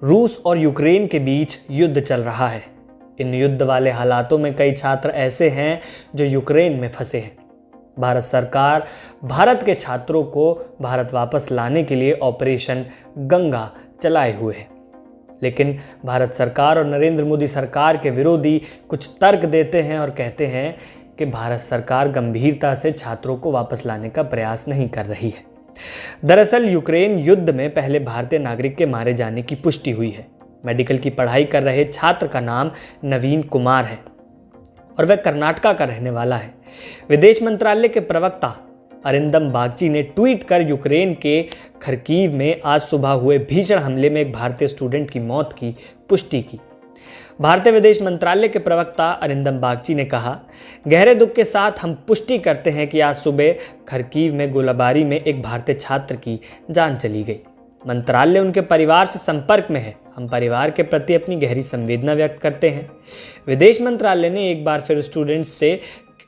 रूस और यूक्रेन के बीच युद्ध चल रहा है। इन युद्ध वाले हालातों में कई छात्र ऐसे हैं जो यूक्रेन में फंसे हैं। भारत सरकार भारत के छात्रों को भारत वापस लाने के लिए ऑपरेशन गंगा चलाए हुए है, लेकिन भारत सरकार और नरेंद्र मोदी सरकार के विरोधी कुछ तर्क देते हैं और कहते हैं कि भारत सरकार गंभीरता से छात्रों को वापस लाने का प्रयास नहीं कर रही है। दरअसल यूक्रेन युद्ध में पहले भारतीय नागरिक के मारे जाने की पुष्टि हुई है। मेडिकल की पढ़ाई कर रहे छात्र का नाम नवीन कुमार है और वह कर्नाटका का रहने वाला है। विदेश मंत्रालय के प्रवक्ता अरिंदम बागची ने ट्वीट कर यूक्रेन के खरकीव में आज सुबह हुए भीषण हमले में एक भारतीय स्टूडेंट की मौत की पुष्टि की। भारतीय विदेश मंत्रालय के प्रवक्ता अरिंदम बागची ने कहा, गहरे दुख के साथ हम पुष्टि करते हैं कि आज सुबह खरकीव में गोलाबारी में एक भारतीय छात्र की जान चली गई। मंत्रालय उनके परिवार से संपर्क में है। हम परिवार के प्रति अपनी गहरी संवेदना व्यक्त करते हैं। विदेश मंत्रालय ने एक बार फिर स्टूडेंट्स से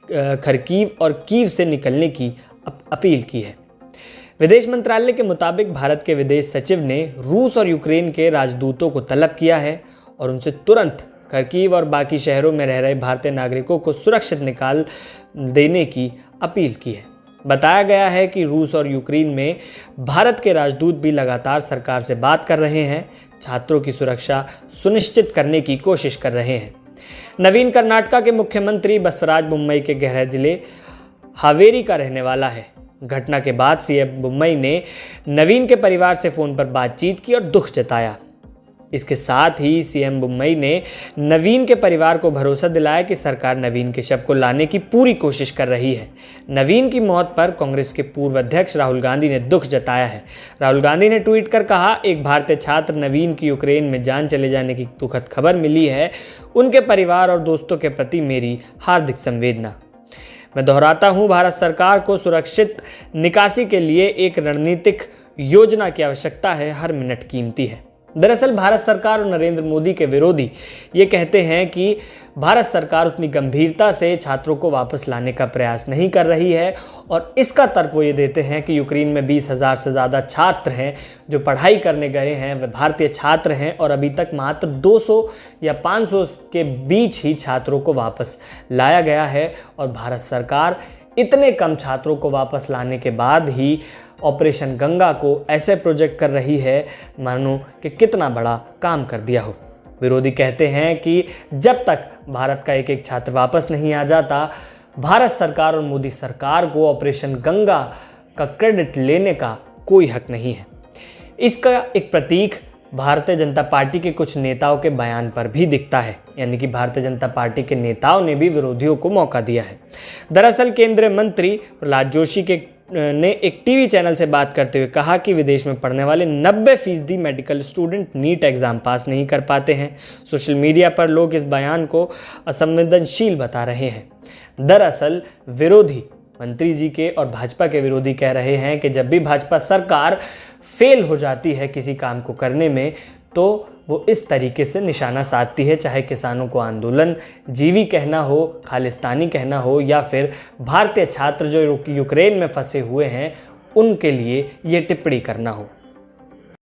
खरकीव और कीव से निकलने की अपील की है। विदेश मंत्रालय के मुताबिक भारत के विदेश सचिव ने रूस और यूक्रेन के राजदूतों को तलब किया है और उनसे तुरंत खरकीव और बाकी शहरों में रह रहे भारतीय नागरिकों को सुरक्षित निकाल देने की अपील की है। बताया गया है कि रूस और यूक्रेन में भारत के राजदूत भी लगातार सरकार से बात कर रहे हैं, छात्रों की सुरक्षा सुनिश्चित करने की कोशिश कर रहे हैं। नवीन कर्नाटका के मुख्यमंत्री बसवराज बोम्मई के गृह जिले हावेरी का रहने वाला है। घटना के बाद सीएम बोम्मई ने नवीन के परिवार से फोन पर बातचीत की और दुख जताया। इसके साथ ही सीएम बोम्मई ने नवीन के परिवार को भरोसा दिलाया कि सरकार नवीन के शव को लाने की पूरी कोशिश कर रही है। नवीन की मौत पर कांग्रेस के पूर्व अध्यक्ष राहुल गांधी ने दुख जताया है। राहुल गांधी ने ट्वीट कर कहा, एक भारतीय छात्र नवीन की यूक्रेन में जान चले जाने की दुखद खबर मिली है। उनके परिवार और दोस्तों के प्रति मेरी हार्दिक संवेदना। मैं दोहराता हूं, भारत सरकार को सुरक्षित निकासी के लिए एक रणनीतिक योजना की आवश्यकता है। हर मिनट कीमती है। दरअसल भारत सरकार और नरेंद्र मोदी के विरोधी ये कहते हैं कि भारत सरकार उतनी गंभीरता से छात्रों को वापस लाने का प्रयास नहीं कर रही है और इसका तर्क वो ये देते हैं कि यूक्रेन में 20,000 से ज़्यादा छात्र हैं जो पढ़ाई करने गए हैं, वे भारतीय छात्र हैं और अभी तक मात्र 200 या 500 के बीच ही छात्रों को वापस लाया गया है। और भारत सरकार इतने कम छात्रों को वापस लाने के बाद ही ऑपरेशन गंगा को ऐसे प्रोजेक्ट कर रही है मानो कि कितना बड़ा काम कर दिया हो। विरोधी कहते हैं कि जब तक भारत का एक एक छात्र वापस नहीं आ जाता, भारत सरकार और मोदी सरकार को ऑपरेशन गंगा का क्रेडिट लेने का कोई हक नहीं है। इसका एक प्रतीक भारतीय जनता पार्टी के कुछ नेताओं के बयान पर भी दिखता है, यानी कि भारतीय जनता पार्टी के नेताओं ने भी विरोधियों को मौका दिया है। दरअसल केंद्रीय मंत्री प्रहलाद जोशी ने एक टीवी चैनल से बात करते हुए कहा कि विदेश में पढ़ने वाले 90% medical student NEET exam pass नहीं कर पाते हैं। सोशल मीडिया पर लोग इस बयान को असंवेदनशील बता रहे हैं। दरअसल विरोधी मंत्री जी के और भाजपा के विरोधी कह रहे हैं कि जब भी भाजपा सरकार फेल हो जाती है किसी काम को करने में तो वो इस तरीके से निशाना साधती है, चाहे किसानों को आंदोलन जीवी कहना हो, खालिस्तानी कहना हो या फिर भारतीय छात्र जो यूक्रेन में फंसे हुए हैं उनके लिए ये टिप्पणी करना हो।